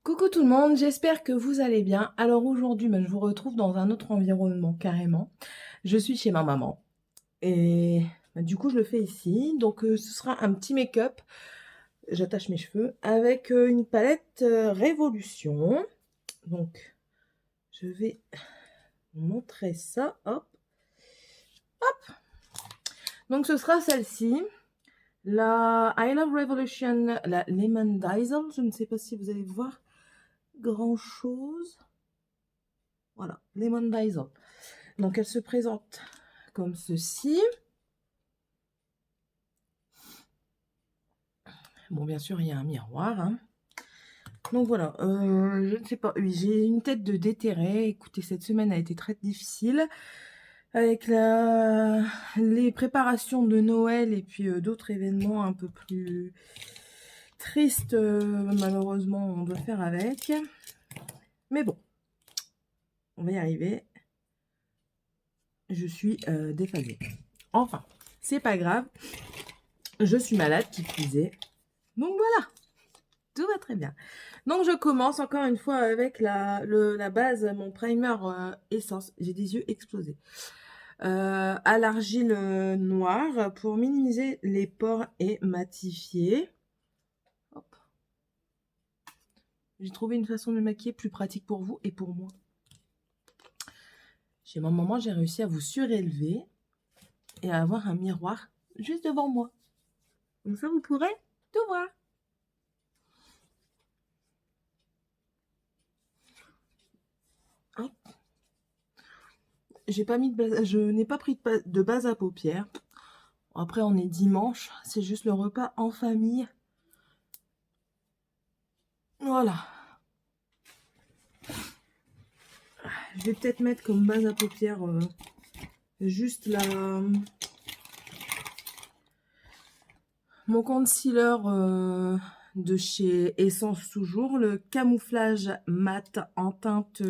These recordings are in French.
Coucou tout le monde, j'espère que vous allez bien. Alors aujourd'hui, je vous retrouve dans un autre environnement carrément. Je suis chez ma maman et du coup je le fais ici. Donc ce sera un petit make-up. J'attache mes cheveux avec une palette Révolution. Donc je vais vous montrer ça. Hop. Donc ce sera celle-ci. La I Love Revolution, la Lemon Diesel. Je ne sais pas si vous allez voir grand chose. Voilà, Lemon Diesel. Donc elle se présente comme ceci. Bon, bien sûr, il y a un miroir, hein. Donc voilà, je ne sais pas, oui, j'ai une tête de déterré. Écoutez, cette semaine a été très difficile avec les préparations de Noël et puis d'autres événements un peu plus tristes. Malheureusement, on doit faire avec. Mais bon, on va y arriver. Je suis déphasée. Enfin, c'est pas grave. Je suis malade, qui plus est. Donc voilà, tout va très bien. Donc je commence encore une fois avec la base, mon primer essence. J'ai des yeux explosés. À l'argile noire pour minimiser les pores et matifier. Hop. J'ai trouvé une façon de me maquiller plus pratique pour vous et pour moi. Chez mon maman, j'ai réussi à vous surélever et à avoir un miroir juste devant moi. Comme ça, vous pourrez tout voir. Hop. J'ai pas mis de base, je n'ai pas pris de base à paupières. Après, on est dimanche, c'est juste le repas en famille. Voilà. Je vais peut-être mettre comme base à paupières juste mon concealer de chez Essence toujours, le camouflage mat en teinte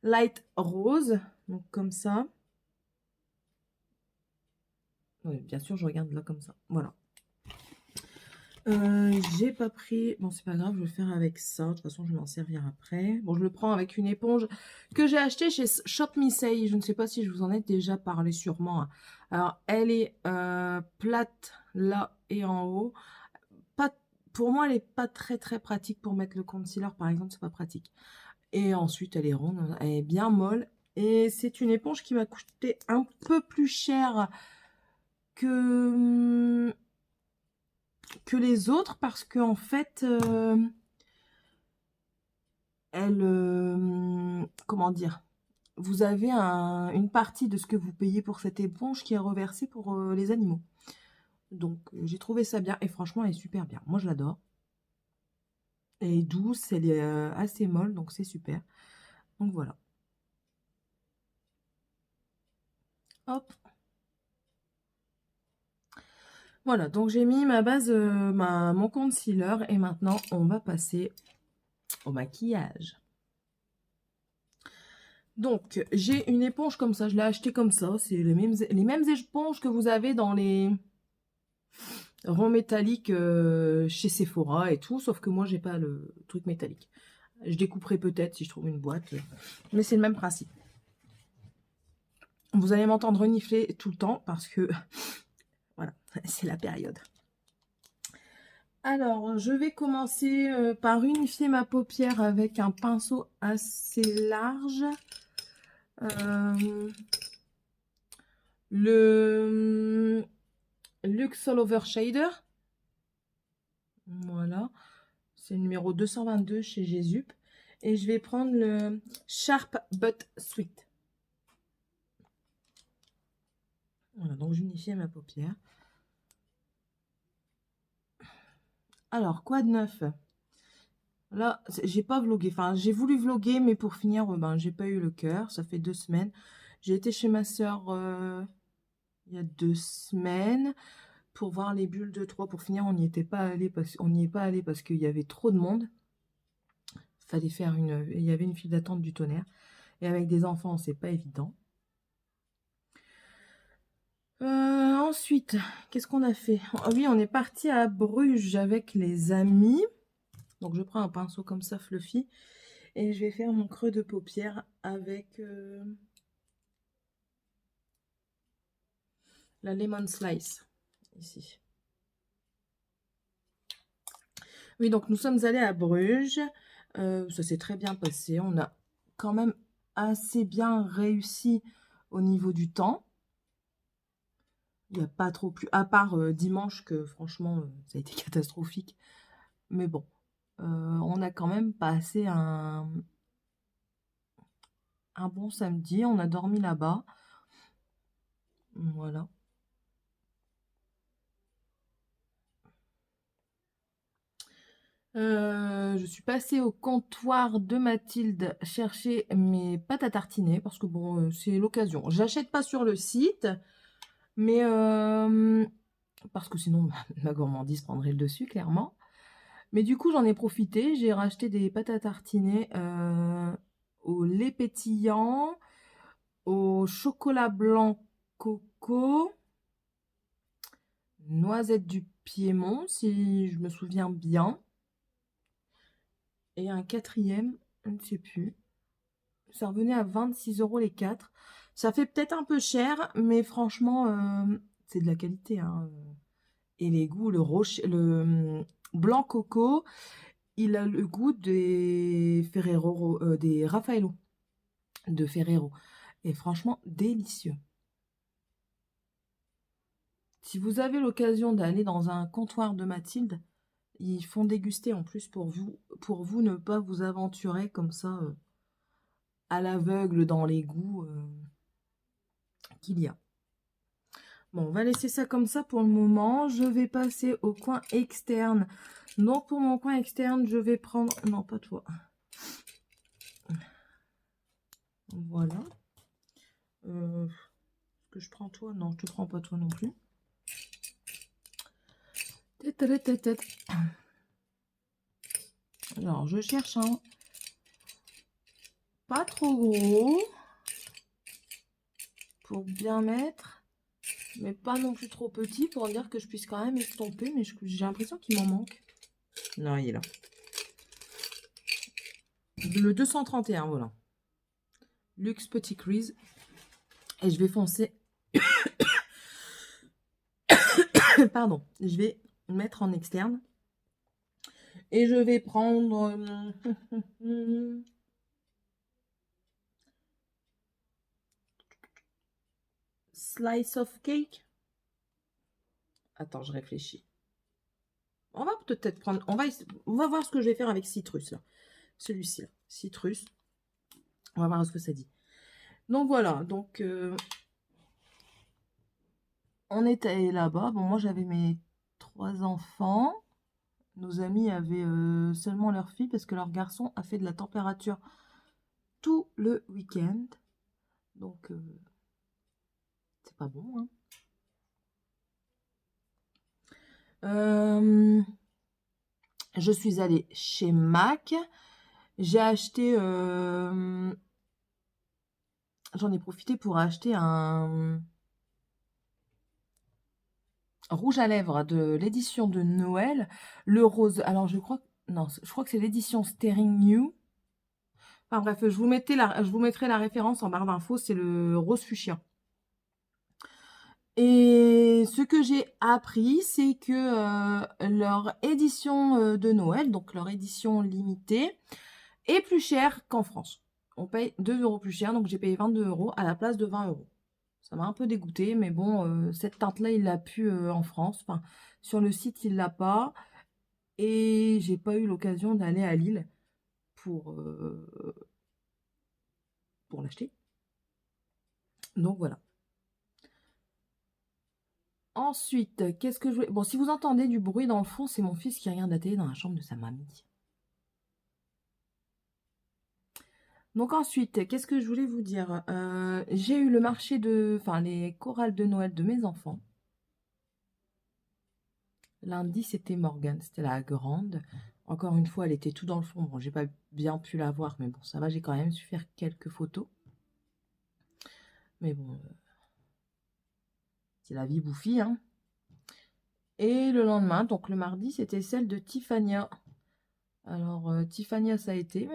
light rose. Donc comme ça. Oui, bien sûr, je regarde là comme ça. Voilà. J'ai pas pris... Bon, c'est pas grave, je vais le faire avec ça. De toute façon, je vais m'en servir après. Bon, je le prends avec une éponge que j'ai achetée chez Shop Me Say. Je ne sais pas si je vous en ai déjà parlé, sûrement. Alors, elle est plate là et en haut. Pas, pour moi, elle n'est pas très pratique pour mettre le concealer, par exemple. C'est pas pratique. Et ensuite, elle est ronde. Elle est bien molle. Et c'est une éponge qui m'a coûté un peu plus cher que les autres parce que en fait comment dire, vous avez une partie de ce que vous payez pour cette éponge qui est reversée pour les animaux. Donc j'ai trouvé ça bien et franchement elle est super bien, moi je l'adore. Elle est douce, elle est assez molle, donc c'est super. Donc voilà, hop, voilà. Donc j'ai mis ma base, mon concealer et maintenant on va passer au maquillage. Donc, j'ai une éponge comme ça. Je l'ai achetée comme ça. C'est les mêmes éponges que vous avez dans les ronds métalliques chez Sephora et tout. Sauf que moi, j'ai pas le truc métallique. Je découperai peut-être si je trouve une boîte. Mais c'est le même principe. Vous allez m'entendre renifler tout le temps parce que, voilà, c'est la période. Alors, je vais commencer par unifier ma paupière avec un pinceau assez large. Le Luxe All Over Shader. Voilà. C'est le numéro 222 chez Jésup. Et je vais prendre le Sharp But Sweet. Voilà, donc j'unifie ma paupière. Alors, quoi de neuf? Là, j'ai pas vlogué. Enfin, j'ai voulu vloguer, mais pour finir, ben, j'ai pas eu le cœur. Ça fait 2 semaines. J'ai été chez ma soeur il y a 2 semaines pour voir les bulles de 3. Pour finir, on n'y était pas allé parce qu'il y avait trop de monde. Fallait faire il y avait une file d'attente du tonnerre. Et avec des enfants, c'est pas évident. Ensuite, qu'est-ce qu'on a fait? Oh oui, on est parti à Bruges avec les amis. Donc je prends un pinceau comme ça fluffy et je vais faire mon creux de paupière avec la Lemon Slice ici. Oui, donc nous sommes allés à Bruges. Ça s'est très bien passé. On a quand même assez bien réussi au niveau du temps. Il n'y a pas trop plus, à part dimanche que franchement ça a été catastrophique. Mais bon, on a quand même passé un bon samedi. On a dormi là-bas. Voilà. Je suis passée au comptoir de Mathilde chercher mes pâtes à tartiner parce que bon, c'est l'occasion. J'achète pas sur le site, mais parce que sinon ma gourmandise prendrait le dessus, clairement. Mais du coup, j'en ai profité. J'ai racheté des pâtes à tartiner au lait pétillant, au chocolat blanc coco, noisette du Piémont, si je me souviens bien. Et un quatrième, je ne sais plus. Ça revenait à 26 € les 4. Ça fait peut-être un peu cher, mais franchement, c'est de la qualité, hein. Et les goûts, le blanc coco, il a le goût des Ferrero, des Raffaello de Ferrero. Et franchement, délicieux. Si vous avez l'occasion d'aller dans un comptoir de Mathilde, ils font déguster en plus pour vous ne pas vous aventurer comme ça à l'aveugle dans les goûts qu'il y a. Bon, on va laisser ça comme ça pour le moment. Je vais passer au coin externe. Donc, pour mon coin externe, je vais prendre... Non, pas toi. Voilà. Est-ce que je prends toi? Non, je te prends pas toi non plus. Alors, je cherche un pas trop gros pour bien mettre, mais pas non plus trop petit pour dire que je puisse quand même estomper, mais j'ai l'impression qu'il m'en manque. Non, il est là. Le 231, voilà. Luxe Petit Crease. Et je vais foncer. Pardon. Je vais mettre en externe. Et je vais prendre... Slice of cake. Attends, je réfléchis. On va peut-être prendre... On va voir ce que je vais faire avec Citrus, là. Celui-ci, là. Citrus. On va voir ce que ça dit. Donc, voilà. Donc, on était là-bas. Bon, moi, j'avais mes 3 enfants. Nos amis avaient seulement leur fille parce que leur garçon a fait de la température tout le week-end. Donc, c'est pas bon, hein. Je suis allée chez MAC. J'ai acheté... j'en ai profité pour acheter un rouge à lèvres de l'édition de Noël. Le rose... Alors, je crois... Non, je crois que c'est l'édition Staring New. Enfin bref, je vous mettrai la référence en barre d'infos. C'est le rose fuchsia. Et ce que j'ai appris, c'est que leur édition de Noël, donc leur édition limitée, est plus chère qu'en France. On paye 2 € plus cher, donc j'ai payé 22 € à la place de 20 €. Ça m'a un peu dégoûté, mais bon, cette teinte-là, il l'a pu en France. Enfin, sur le site, il l'a pas. Et j'ai pas eu l'occasion d'aller à Lille pour l'acheter. Donc voilà. Ensuite, qu'est-ce que je voulais... Bon, si vous entendez du bruit dans le fond, c'est mon fils qui regarde la télé dans la chambre de sa mamie. Donc ensuite, qu'est-ce que je voulais vous dire? J'ai eu le marché de... Enfin, les chorales de Noël de mes enfants. Lundi, c'était Morgane, c'était la grande. Encore une fois, elle était tout dans le fond. Bon, j'ai pas bien pu la voir, mais bon, ça va, j'ai quand même su faire quelques photos. Mais bon, c'est la vie bouffie, hein. Et le lendemain, donc le mardi, c'était celle de Tiffania. Alors, Tiffania, ça a été,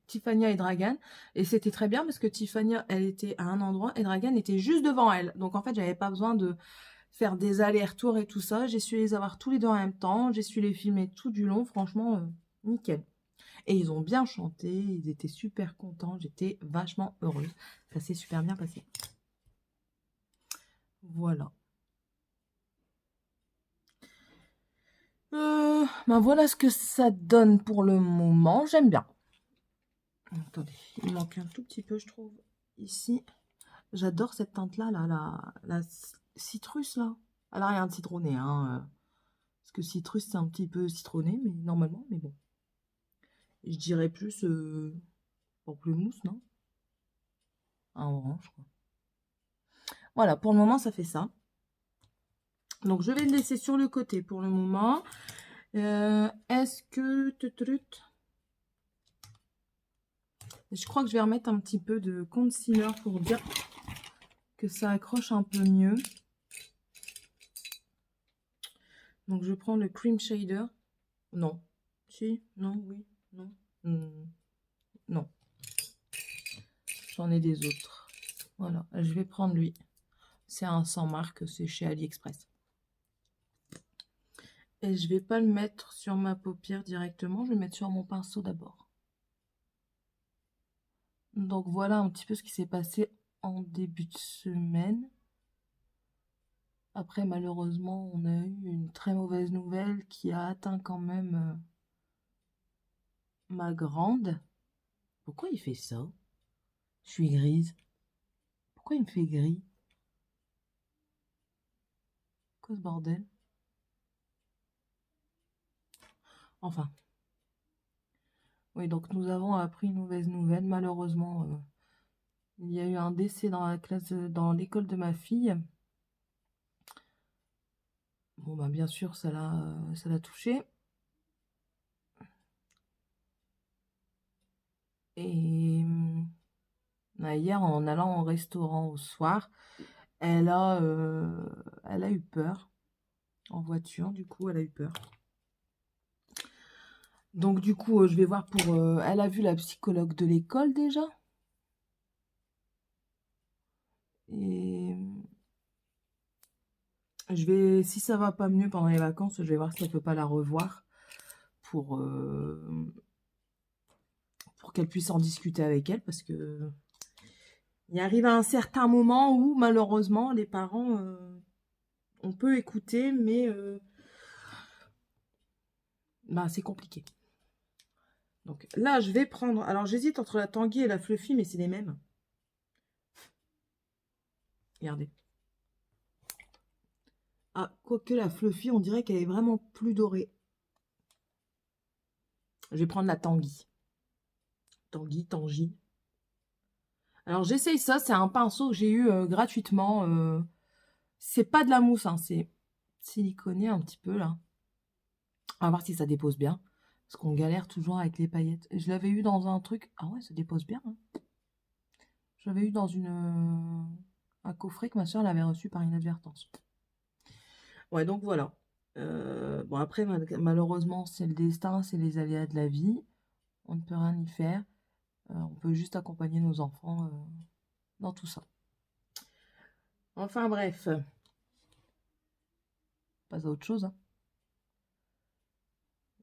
Tiffania et Dragan. Et c'était très bien parce que Tiffania, elle était à un endroit et Dragan était juste devant elle. Donc, en fait, j'avais pas besoin de faire des allers-retours et tout ça. J'ai su les avoir tous les deux en même temps. J'ai su les filmer tout du long. Franchement, nickel. Et ils ont bien chanté. Ils étaient super contents. J'étais vachement heureuse. Ça s'est super bien passé. Voilà. Ben voilà ce que ça donne pour le moment. J'aime bien. Attendez, il manque un tout petit peu, je trouve, ici. J'adore cette teinte-là, la citrus, là. Elle a rien de citronné, hein. Parce que citrus, c'est un petit peu citronné, mais normalement, mais bon. Je dirais plus pamplemousse, non? Un orange, quoi. Voilà, pour le moment, ça fait ça. Donc, je vais le laisser sur le côté pour le moment. Est-ce que... Je crois que je vais remettre un petit peu de concealer pour dire que ça accroche un peu mieux. Donc, je prends le Cream Shader. Non. Si, non, oui, non. Non. J'en ai des autres. Voilà, je vais prendre lui. C'est un sans marque, c'est chez AliExpress. Et je vais pas le mettre sur ma paupière directement, je vais le mettre sur mon pinceau d'abord. Donc voilà un petit peu ce qui s'est passé en début de semaine. Après, malheureusement, on a eu une très mauvaise nouvelle qui a atteint quand même ma grande. Pourquoi il fait ça? Je suis grise. Pourquoi il me fait gris? Quoi ce bordel? Enfin. Oui, donc nous avons appris une mauvaise nouvelle. Malheureusement, il y a eu un décès dans la classe, dans l'école de ma fille. Bon, bah, bien sûr, ça l'a touchée. Et hier, en allant au restaurant au soir, elle a eu peur. En voiture, du coup, elle a eu peur. Donc, du coup, je vais voir pour... elle a vu la psychologue de l'école déjà. Et je vais, si ça va pas mieux pendant les vacances, je vais voir si elle peut pas la revoir pour qu'elle puisse en discuter avec elle, parce que il arrive à un certain moment où malheureusement les parents on peut écouter, mais bah, c'est compliqué. Donc là je vais prendre, alors j'hésite entre la Tanguy et la Fluffy, mais c'est les mêmes. Regardez. Ah, quoique la Fluffy, on dirait qu'elle est vraiment plus dorée. Je vais prendre la Tanguy. Tanguy. Alors j'essaye ça, c'est un pinceau que j'ai eu gratuitement. C'est pas de la mousse, hein, c'est siliconé un petit peu là. On va voir si ça dépose bien. Parce qu'on galère toujours avec les paillettes. Je l'avais eu dans un truc. Ah ouais, ça dépose bien. Hein. Je l'avais eu dans un coffret que ma soeur l'avait reçu par inadvertance. Ouais, donc voilà. Bon, après, malheureusement, c'est le destin, c'est les aléas de la vie. On ne peut rien y faire. On peut juste accompagner nos enfants dans tout ça. Enfin bref. Pas à autre chose. Hein.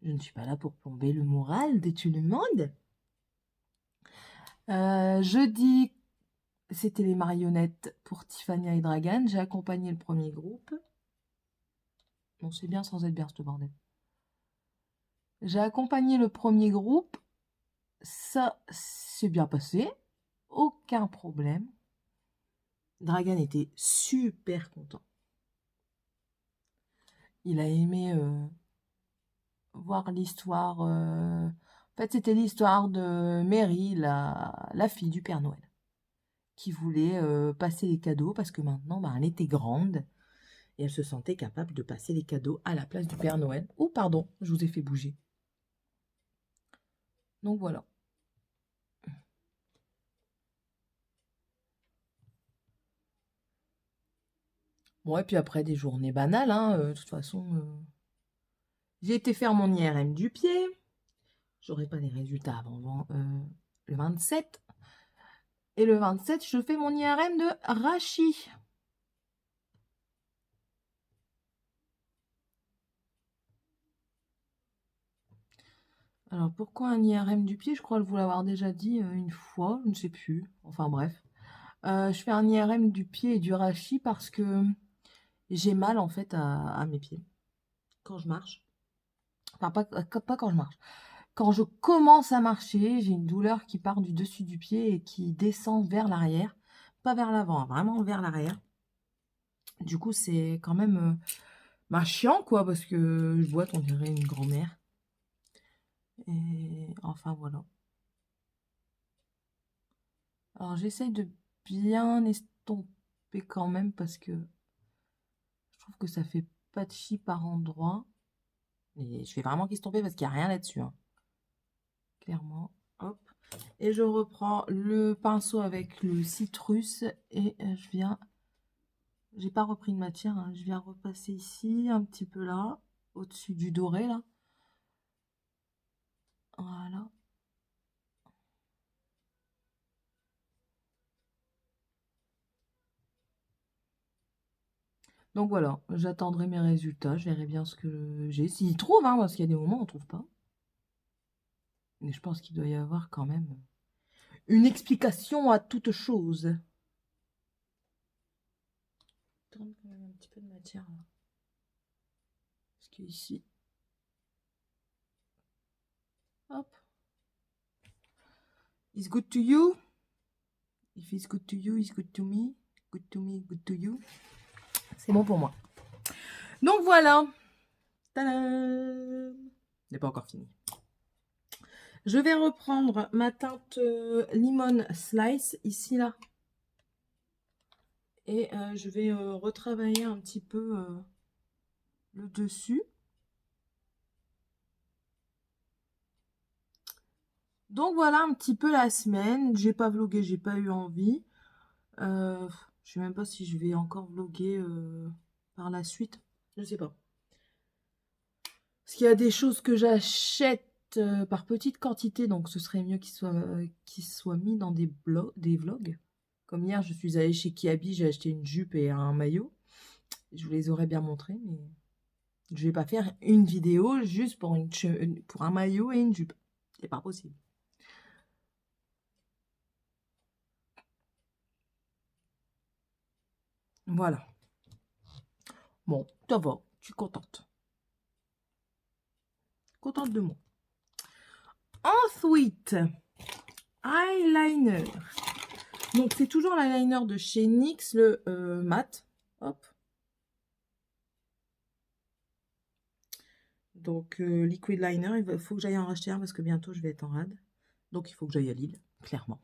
Je ne suis pas là pour plomber le moral de tout le monde. Jeudi, c'était les marionnettes pour Tiffania et Dragan. J'ai accompagné le premier groupe. Bon, c'est bien sans être bien, ce bordel. J'ai accompagné le premier groupe. Ça s'est bien passé. Aucun problème. Dragan était super content. Il a aimé voir l'histoire. En fait, c'était l'histoire de Mary, la fille du Père Noël, qui voulait passer les cadeaux parce que maintenant, bah, elle était grande et elle se sentait capable de passer les cadeaux à la place du Père Noël. Oh, pardon, je vous ai fait bouger. Donc voilà. Bon, et puis après, des journées banales, hein, de toute façon. J'ai été faire mon IRM du pied. J'aurai pas les résultats avant le 27. Et le 27, je fais mon IRM de rachis. Alors, pourquoi un IRM du pied? Je crois vous l'avoir déjà dit une fois, je ne sais plus. Enfin, bref. Je fais un IRM du pied et du rachis parce que j'ai mal, en fait, à mes pieds. Quand je marche. Enfin, pas quand je marche. Quand je commence à marcher, j'ai une douleur qui part du dessus du pied et qui descend vers l'arrière. Pas vers l'avant, hein, vraiment vers l'arrière. Du coup, c'est quand même chiant, quoi, parce que je vois qu'on dirait une grand-mère. Et enfin, voilà. Alors, j'essaye de bien estomper quand même parce que je trouve que ça fait pas de chi par endroit. Et je fais vraiment qu'estomper parce qu'il n'y a rien là-dessus, hein. Clairement. Hop. Et je reprends le pinceau avec le citrus et je viens... J'ai pas repris de matière, hein. Je viens repasser ici, un petit peu là, au-dessus du doré, là. Voilà. Donc voilà, j'attendrai mes résultats, je verrai bien ce que j'ai. S'ils trouvent, hein, parce qu'il y a des moments où on ne trouve pas. Mais je pense qu'il doit y avoir quand même une explication à toute chose. Je tourne quand même un petit peu de matière là. Parce que ici, hop. It's good to you. If it's good to you, it's good to me. Good to me, good to you. C'est bon pour moi. Donc voilà. Tadam! N'est pas encore fini. Je vais reprendre ma teinte Lemon Slice ici là. Et je vais retravailler un petit peu le dessus. Donc voilà un petit peu la semaine. J'ai pas vlogué, j'ai pas eu envie. Je sais même pas si je vais encore vloguer par la suite. Je sais pas. Parce qu'il y a des choses que j'achète par petite quantité, donc ce serait mieux qu'ils soient mis dans des vlogs. Comme hier, je suis allée chez Kiabi, j'ai acheté une jupe et un maillot. Je vous les aurais bien montrés, mais je vais pas faire une vidéo juste pour un maillot et une jupe. C'est pas possible. Voilà. Bon, ça va, je suis contente. Contente de moi. Ensuite, eyeliner. Donc, c'est toujours l'eyeliner de chez NYX, le mat. Hop. Donc, liquid liner, il faut que j'aille en racheter un parce que bientôt, je vais être en rade. Donc, il faut que j'aille à Lille, clairement.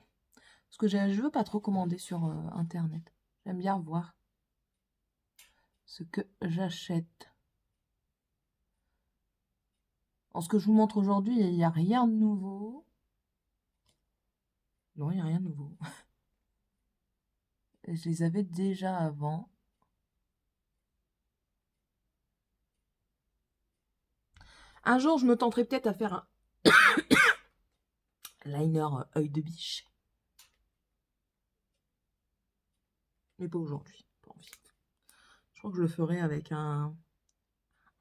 Parce que je veux pas trop commander sur Internet. J'aime bien voir ce que j'achète. En ce que je vous montre aujourd'hui, il n'y a rien de nouveau. Non, il n'y a rien de nouveau. Je les avais déjà avant. Un jour, je me tenterai peut-être à faire un liner œil de biche. Mais pas aujourd'hui. Pas envie. Je crois que je le ferai avec un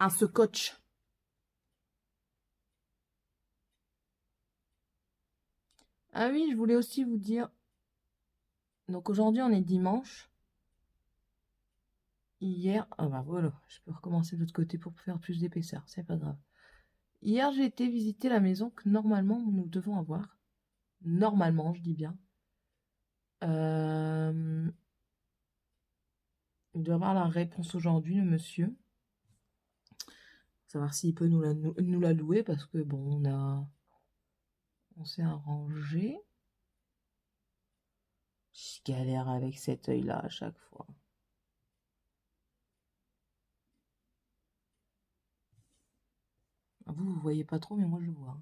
scotch. Ah oui, je voulais aussi vous dire. Donc aujourd'hui, on est dimanche. Hier, ah bah voilà, je peux recommencer de l'autre côté pour faire plus d'épaisseur, c'est pas grave. Hier, j'ai été visiter la maison que normalement nous devons avoir. Normalement, je dis bien. Il doit avoir la réponse aujourd'hui, le monsieur. Savoir s'il peut nous la louer parce que bon, on s'est arrangé. Je galère avec cet œil-là à chaque fois. Vous voyez pas trop, mais moi je vois.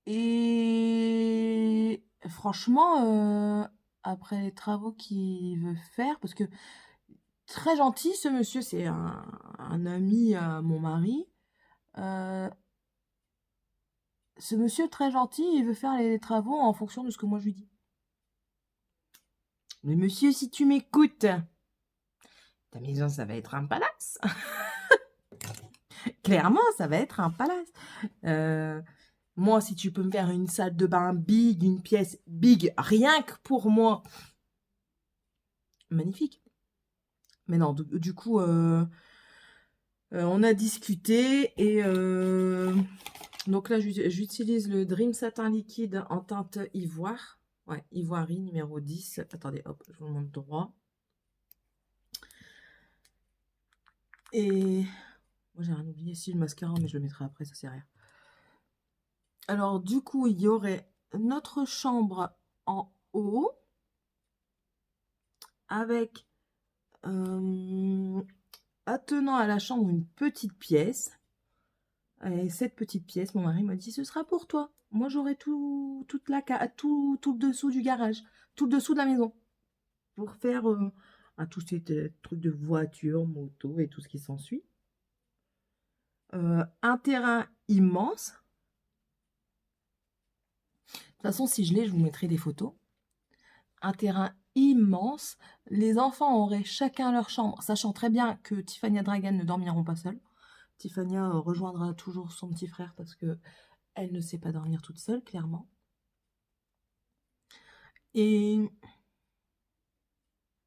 Et franchement, après les travaux qu'il veut faire, parce que très gentil ce monsieur, c'est un ami à mon mari. ce monsieur très gentil, il veut faire les travaux en fonction de ce que moi je lui dis. Mais monsieur, si tu m'écoutes, ta maison, ça va être un palace. Clairement, ça va être un palace. Moi, si tu peux me faire une salle de bain big, une pièce big, rien que pour moi, magnifique. Mais non, du coup, on a discuté et donc là, j'utilise le Dream Satin Liquide en teinte ivoire. Ouais, ivoirie numéro 10. Attendez, hop, je vous montre droit. Et moi, j'ai rien oublié. Si, le mascara, mais je le mettrai après, ça sert à rien. Alors, du coup, il y aurait notre chambre en haut avec attenant à la chambre une petite pièce. Et cette petite pièce, mon mari m'a dit, ce sera pour toi. Moi, j'aurai tout le dessous du garage, tout le dessous de la maison. Pour faire tous ces trucs de voiture, moto et tout ce qui s'ensuit. Un terrain immense. De toute façon, si je l'ai, je vous mettrai des photos. Un terrain immense. Les enfants auraient chacun leur chambre, sachant très bien que Tiffany et Dragan ne dormiront pas seuls. Tiffany rejoindra toujours son petit frère parce que elle ne sait pas dormir toute seule, clairement. Et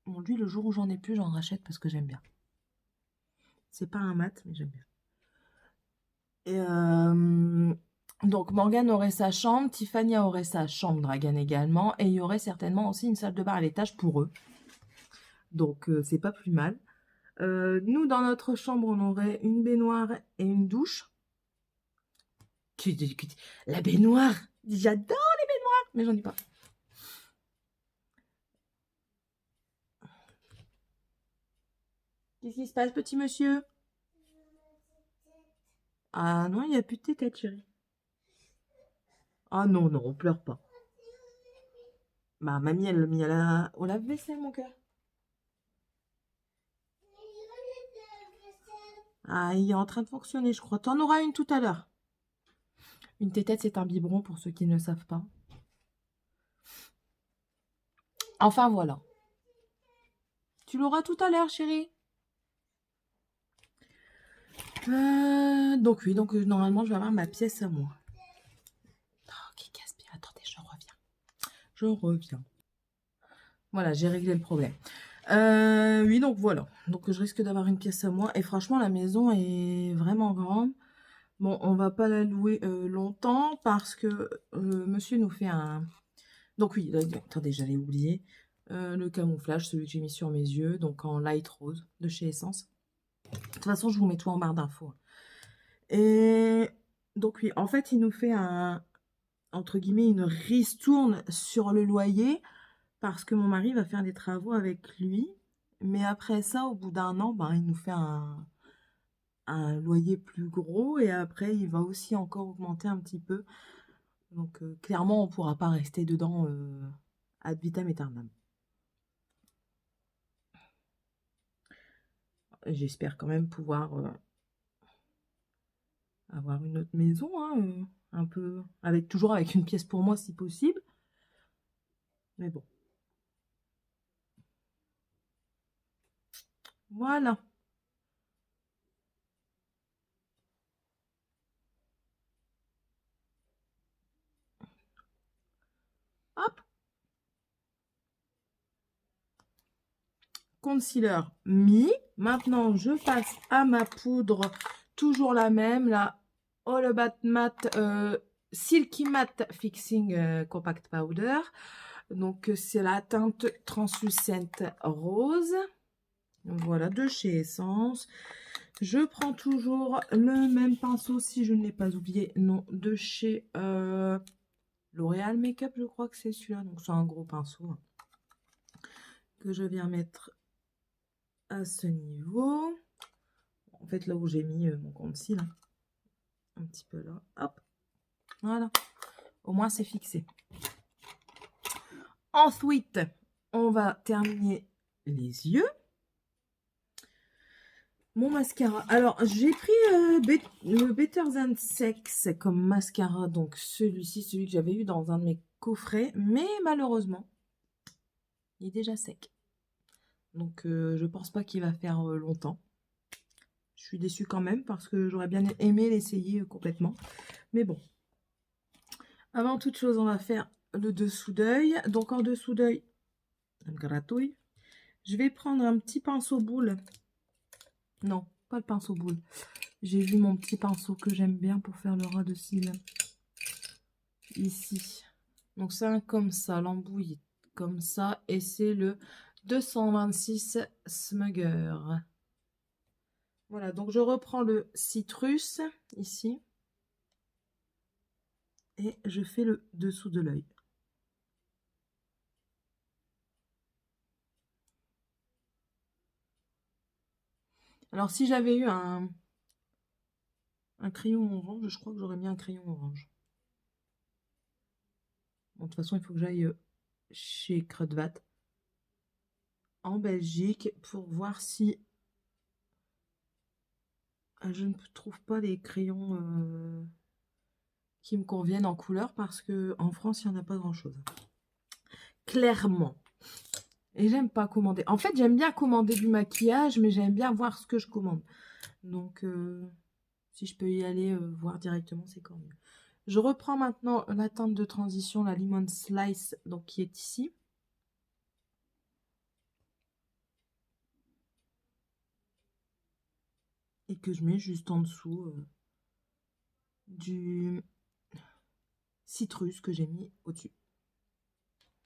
bon, lui, le jour où j'en ai plus, j'en rachète parce que j'aime bien. C'est pas un mat, mais j'aime bien. Et donc Morgane aurait sa chambre, Tiffany aurait sa chambre, Dragan également, et il y aurait certainement aussi une salle de bain à l'étage pour eux. Donc c'est pas plus mal. Nous, dans notre chambre, on aurait une baignoire et une douche. La baignoire, j'adore les baignoires, mais j'en ai pas. Qu'est-ce qui se passe, petit monsieur? Ah non, il n'y a plus de tête, chérie. Ah non, non, on pleure pas. Bah, mamie, elle l'a mis au lave-vaisselle, mon cœur. Ah, il est en train de fonctionner, je crois. T'en auras une tout à l'heure. Une tétette, c'est un biberon, pour ceux qui ne savent pas. Enfin, voilà. Tu l'auras tout à l'heure, chérie. Donc oui, donc normalement, je vais avoir ma pièce à moi. Oh, qui gaspille. Attendez, je reviens. Je reviens. Voilà, j'ai réglé le problème. Oui, donc voilà. Donc je risque d'avoir une pièce à moi. Et franchement, la maison est vraiment grande. Bon, on va pas la louer longtemps parce que monsieur nous fait un... Donc oui, attendez, j'allais oublier. Le camouflage, celui que j'ai mis sur mes yeux, donc en light rose de chez Essence. De toute façon, je vous mets tout en barre d'infos. Et donc oui, en fait, il nous fait entre guillemets, une ristourne sur le loyer parce que mon mari va faire des travaux avec lui. Mais après ça, au bout d'un an, ben, il nous fait un loyer plus gros et après, il va aussi encore augmenter un petit peu. Donc, clairement, on ne pourra pas rester dedans ad vitam aeternam. J'espère quand même pouvoir avoir une autre maison, hein, un peu, toujours avec une pièce pour moi si possible. Mais bon. Voilà. Hop. Concealer mis. Maintenant, je passe à ma poudre, toujours la même, la All About Matte Silky Matte Fixing Compact Powder. Donc, c'est la teinte translucente rose. Voilà, de chez Essence. Je prends toujours le même pinceau, si je ne l'ai pas oublié, non, de chez L'Oréal Makeup, je crois que c'est celui-là. Donc, c'est un gros pinceau que je viens mettre à ce niveau. En fait, là où j'ai mis mon concealer, hein. Un petit peu là, hop, voilà. Au moins, c'est fixé. Ensuite, on va terminer les yeux. Mon mascara. Alors, j'ai pris le Better Than Sex comme mascara. Donc, celui-ci, celui que j'avais eu dans un de mes coffrets. Mais malheureusement, il est déjà sec. Donc, je pense pas qu'il va faire longtemps. Je suis déçue quand même parce que j'aurais bien aimé l'essayer complètement. Mais bon. Avant toute chose, on va faire le dessous d'œil. Donc, en dessous d'œil, un gratouille. Je vais prendre un petit pinceau boule. Non, pas le pinceau boule. J'ai vu mon petit pinceau que j'aime bien pour faire le ras de cils. Ici. Donc c'est un comme ça, l'embouille comme ça. Et c'est le 226 Smugger. Voilà, donc je reprends le citrus ici. Et je fais le dessous de l'œil. Alors si j'avais eu un crayon orange, je crois que j'aurais mis un crayon orange. Bon, de toute façon, il faut que j'aille chez Kruidvat en Belgique pour voir si je ne trouve pas les crayons qui me conviennent en couleur parce que en France, il n'y en a pas grand-chose. Clairement. Et j'aime pas commander. En fait, j'aime bien commander du maquillage, mais j'aime bien voir ce que je commande. Donc, si je peux y aller voir directement, c'est quand mieux. Je reprends maintenant la teinte de transition, la Lemon Slice, donc qui est ici. Et que je mets juste en dessous du citrus que j'ai mis au-dessus.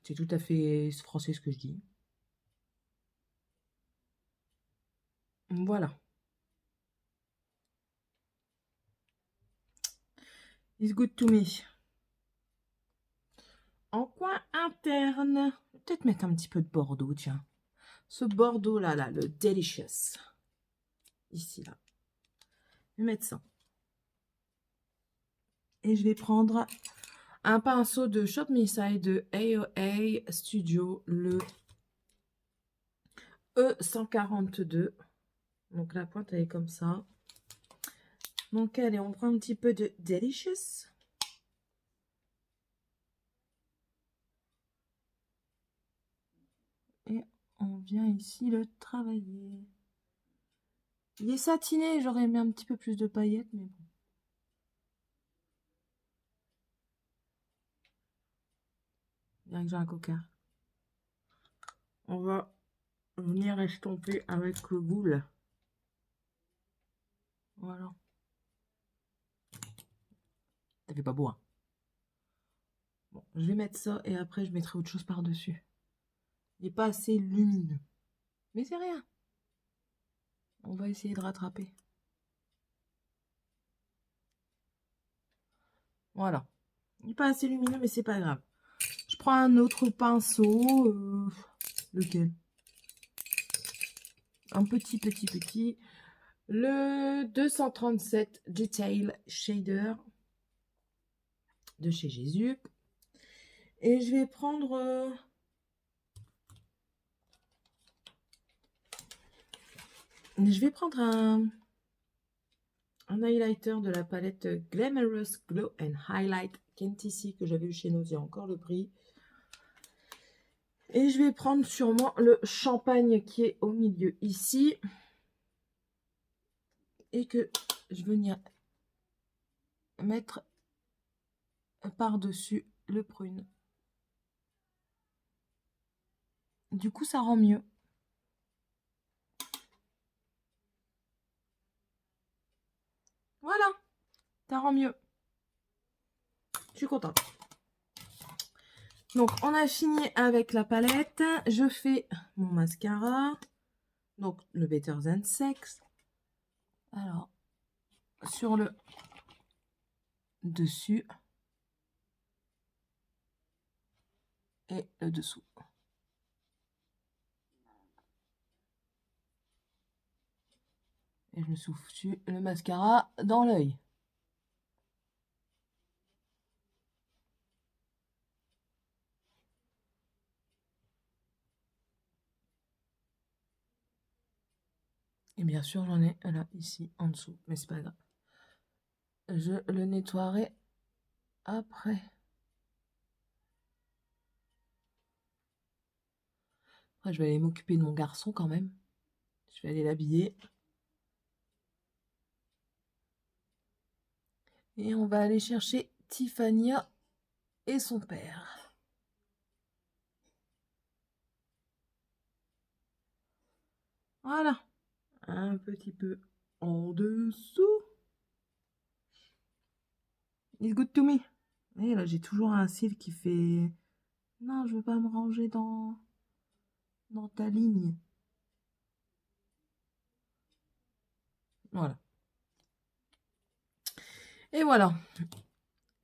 C'est tout à fait français ce que je dis. Voilà. It's good to me. En coin interne, peut-être mettre un petit peu de Bordeaux, tiens. Ce Bordeaux là, le Delicious. Ici, là. Je vais mettre ça. Et je vais prendre un pinceau de Shop Me Side de AOA Studio, le E142. Donc la pointe, elle est comme ça. Donc allez, on prend un petit peu de Delicious. Et on vient ici le travailler. Il est satiné, j'aurais mis un petit peu plus de paillettes, mais bon. Bien que j'ai un coquin. On va venir estomper avec le boule. Voilà. Ça fait pas beau, hein. Bon, je vais mettre ça et après je mettrai autre chose par-dessus. Il n'est pas assez lumineux. Mais c'est rien. On va essayer de rattraper. Voilà. Il n'est pas assez lumineux, mais c'est pas grave. Je prends un autre pinceau. Lequel? Un petit. Le 237 Detail Shader de chez Jésus. Et je vais prendre... un highlighter de la palette Glamorous Glow and Highlight Kentici que j'avais eu chez nous, il y a encore le prix. Et je vais prendre sûrement le champagne qui est au milieu ici. Et que je vais venir mettre par-dessus le prune. Du coup, ça rend mieux. Voilà, ça rend mieux. Je suis contente. Donc, on a fini avec la palette. Je fais mon mascara. Donc, le Better Than Sex. Alors, sur le dessus. Et le dessous. Et je me souffle le mascara dans l'œil. Et bien sûr, j'en ai là, ici, en dessous. Mais c'est pas grave. Je le nettoierai après. Après, je vais aller m'occuper de mon garçon quand même. Je vais aller l'habiller. Et on va aller chercher Tiffania et son père. Voilà. Un petit peu en dessous. It's good to me. Et là, j'ai toujours un cil qui fait... Non, je veux pas me ranger dans ta ligne. Voilà. Et voilà.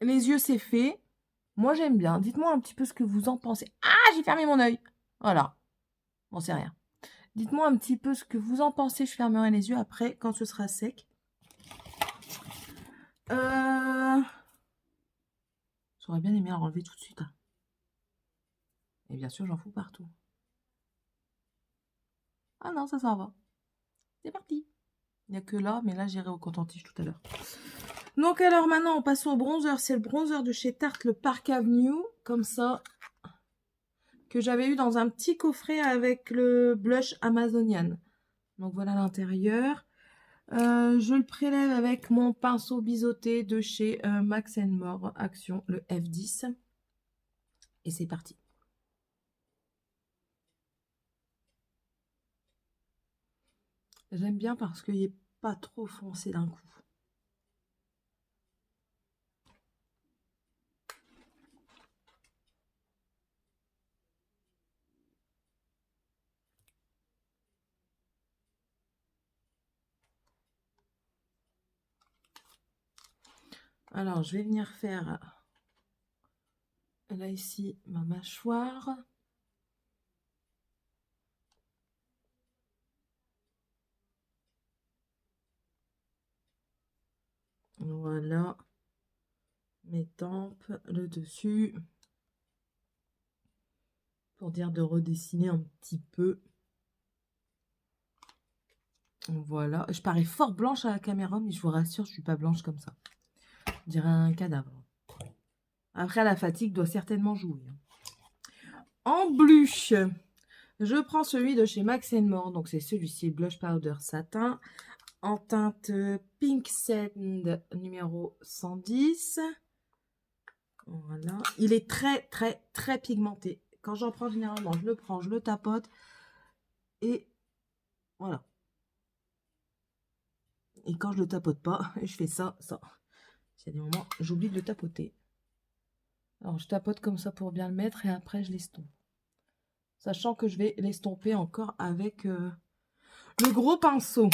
Les yeux, c'est fait. Moi, j'aime bien. Dites-moi un petit peu ce que vous en pensez. Ah, j'ai fermé mon œil. Voilà. Bon, c'est rien. Dites-moi un petit peu ce que vous en pensez. Je fermerai les yeux après, quand ce sera sec. J'aurais bien aimé la enlever tout de suite. Hein. Et bien sûr, j'en fous partout. Ah non, ça va. C'est parti. Il n'y a que là, mais là, j'irai au coton-tige tout à l'heure. Donc, alors, maintenant, on passe au bronzer. C'est le bronzer de chez Tarte, le Park Avenue. Comme ça. Que j'avais eu dans un petit coffret avec le blush Amazonian. Donc, voilà l'intérieur. Je le prélève avec mon pinceau biseauté de chez Max More Action, le F10. Et c'est parti. J'aime bien parce qu'il n'est pas trop foncé d'un coup. Alors, je vais venir faire, là, ici, ma mâchoire. Voilà. Mes tempes, le dessus. Pour dire de redessiner un petit peu. Voilà. Je parais fort blanche à la caméra, mais je vous rassure, je suis pas blanche comme ça. Je dirais un cadavre. Après, la fatigue doit certainement jouer. En blush, je prends celui de chez Max More. Donc, c'est celui-ci, Blush Powder Satin. En teinte Pink Sand numéro 110. Voilà. Il est très, très, très pigmenté. Quand j'en prends, généralement, je le prends, je le tapote. Et voilà. Et quand je le tapote pas, je fais ça. Il y a des moments, j'oublie de le tapoter. Alors, je tapote comme ça pour bien le mettre et après, je l'estompe. Sachant que je vais l'estomper encore avec le gros pinceau.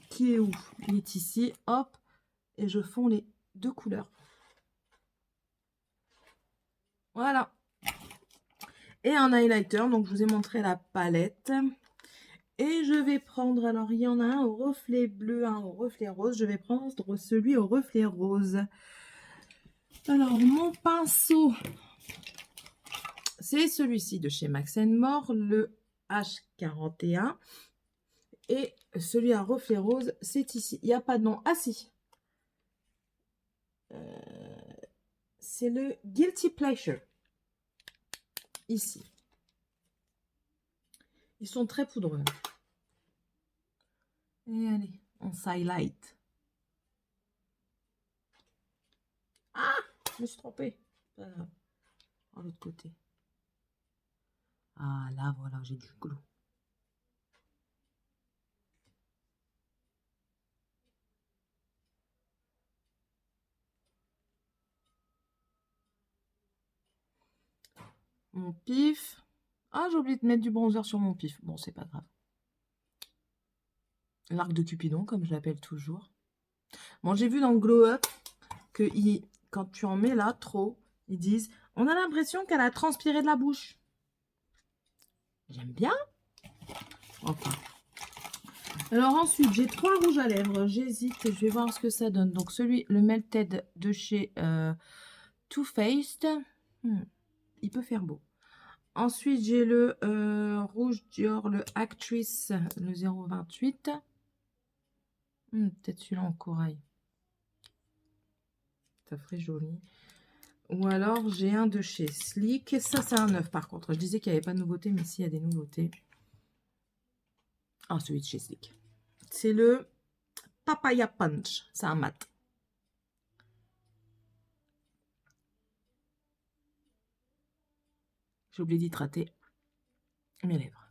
Qui est où? Il est ici. Hop. Et je fonds les deux couleurs. Voilà. Et un highlighter. Donc, je vous ai montré la palette. Et je vais prendre, alors il y en a un au reflet bleu, un au reflet rose. Je vais prendre celui au reflet rose. Alors, mon pinceau, c'est celui-ci de chez Max More, le H41. Et celui à reflet rose, c'est ici. Il n'y a pas de nom. Ah si. C'est le Guilty Pleasure. Ici. Ils sont très poudreux. Et allez, on s'highlight. Ah, je me suis trompée. Pas grave. De l'autre côté. Ah, là, voilà, j'ai du glue. Mon pif. Ah, j'ai oublié de mettre du bronzer sur mon pif. Bon, c'est pas grave. L'arc de Cupidon, comme je l'appelle toujours. Bon, j'ai vu dans le Glow Up que quand tu en mets là trop, ils disent « On a l'impression qu'elle a transpiré de la bouche. » J'aime bien. Enfin. Alors ensuite, j'ai 3 rouges à lèvres. J'hésite, je vais voir ce que ça donne. Donc celui, le Melted de chez Too Faced. Il peut faire beau. Ensuite, j'ai le rouge Dior, le Actrice, le 0,28. Peut-être celui-là en corail. Ça ferait joli. Ou alors, j'ai un de chez Sleek. Ça, c'est un neuf, par contre. Je disais qu'il n'y avait pas de nouveautés, mais s'il y a des nouveautés. Ah, celui de chez Sleek. C'est le Papaya Punch. C'est un mat. J'ai oublié d'hydrater mes lèvres.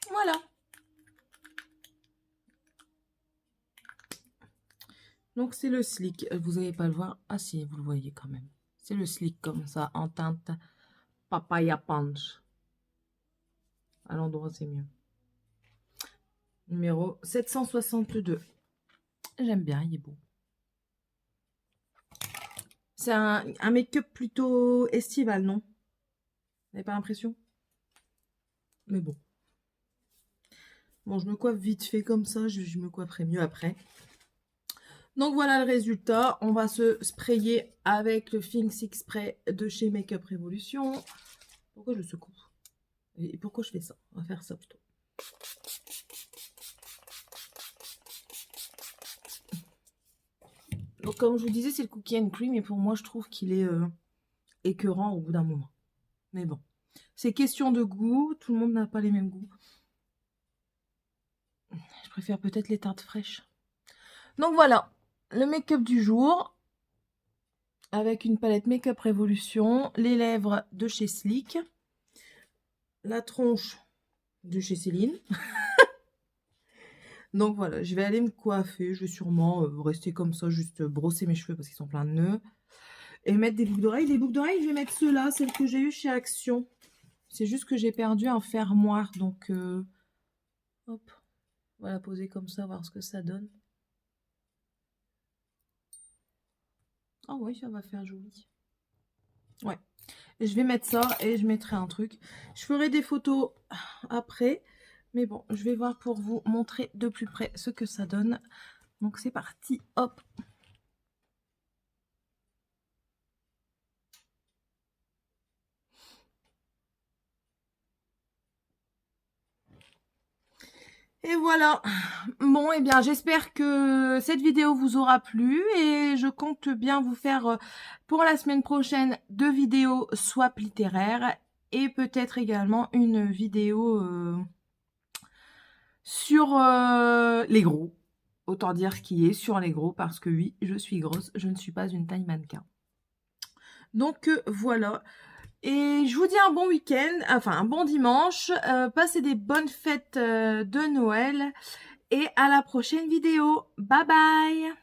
Voilà. Donc, c'est le Sleek. Vous n'allez pas le voir. Ah si, vous le voyez quand même. C'est le Sleek comme ça, en teinte Papaya Punch. À l'endroit, c'est mieux. Numéro 762. J'aime bien, il est beau. C'est un make-up plutôt estival, non? Vous n'avez pas l'impression? Mais bon. Bon, je me coiffe vite fait comme ça. Je me coifferai mieux après. Donc voilà le résultat. On va se sprayer avec le Fix Spray de chez Makeup Revolution. Pourquoi je secoue? Et pourquoi je fais ça? On va faire ça plutôt. Donc comme je vous disais, c'est le Cookie and Cream. Et pour moi, je trouve qu'il est écœurant au bout d'un moment. Mais bon. C'est question de goût. Tout le monde n'a pas les mêmes goûts. Je préfère peut-être les teintes fraîches. Donc voilà. Le make-up du jour. Avec une palette Makeup Revolution. Les lèvres de chez Sleek. La tronche de chez Céline. Donc voilà, je vais aller me coiffer. Je vais sûrement rester comme ça, juste brosser mes cheveux parce qu'ils sont pleins de nœuds. Et mettre des boucles d'oreilles. Les boucles d'oreilles, je vais mettre ceux-là, celles que j'ai eues chez Action. C'est juste que j'ai perdu un fermoir. Donc, hop, on va la poser comme ça, voir ce que ça donne. Ah oui, ça va faire joli. Ouais. Et je vais mettre ça et je mettrai un truc. Je ferai des photos après. Mais bon, je vais voir pour vous montrer de plus près ce que ça donne. Donc c'est parti, hop. Et voilà. Bon, et bien, j'espère que cette vidéo vous aura plu. Et je compte bien vous faire pour la semaine prochaine 2 vidéos swap littéraires. Et peut-être également une vidéo sur les gros. Autant dire ce qui est sur les gros parce que oui, je suis grosse, je ne suis pas une taille mannequin. Donc voilà. Et je vous dis un bon week-end, enfin un bon dimanche. Passez des bonnes fêtes de Noël. Et à la prochaine vidéo. Bye bye!